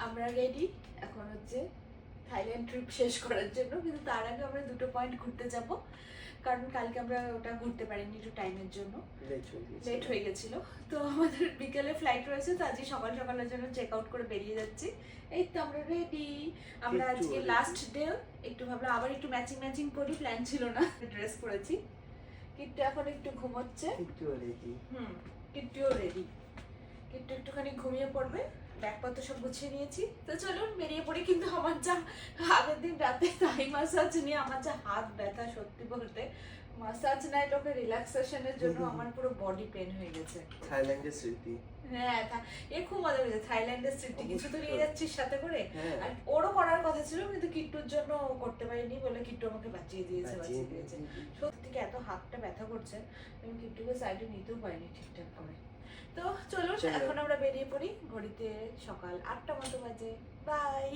আমরা রেডি এখন হচ্ছে থাইল্যান্ড ট্রিপ শেষ করার জন্য, কিন্তু তার আগে আমরা দুটো পয়েন্ট ঘুরতে যাব, কারণ কালকে আমরা ওটা ঘুরতে পারিনি একটু টাইমের জন্য, লেট হয়ে গেছিলো। তো আমাদের বিকেলে ফ্লাইট রয়েছে, তো আজকে সকাল সকালের জন্য চেক আউট করে বেরিয়ে যাচ্ছি। এই তো আমরা রেডি। আমরা আজকে লাস্ট ডে, একটু ভাবলাম আবার একটু ম্যাচিং ম্যাচিং করি, প্ল্যান ছিল না, ড্রেস পরেছি। কিট্টু এখন একটু ঘুমোচ্ছে। কিট্টুও রেডি। কিট্টু একটুখানি ঘুমিয়ে পড়বে। ব্যাগপত্র সব গুছিয়ে নিয়েছি, তো চলুন বেরিয়ে পড়ি। কিন্তু আমার যা আগের দিন রাতে থাই মাসাজ নিয়ে আমার যা হাত ব্যথা, সত্যি বলতে মাসাজ নাই তোকে রিল্যাক্সেশনের জন্য আমার পুরো বডি পেন হয়ে গেছে। থাইল্যান্ডের স্মৃতি। হ্যাঁ, এ খুব মজা হয়েছে। থাইল্যান্ডের স্মৃতি কিছু তো নিয়ে যাচ্ছিস সাথে করে। আর ওরও করার কথা ছিল, কিন্তু কিট্টুর জন্য করতে পারিনি বলে কিট্টু আমাকে বাঁচিয়ে দিয়েছে। সত্যি থেকে এত হাতটা ব্যথা করছে, আমি কিট্টুকে সাইডে নিতেও পারিনি ঠিকঠাক করে। তো চলুন এখন আমরা বেরিয়ে পড়ি। ঘড়িতে সকাল 8টা মতো বাজে। বাই।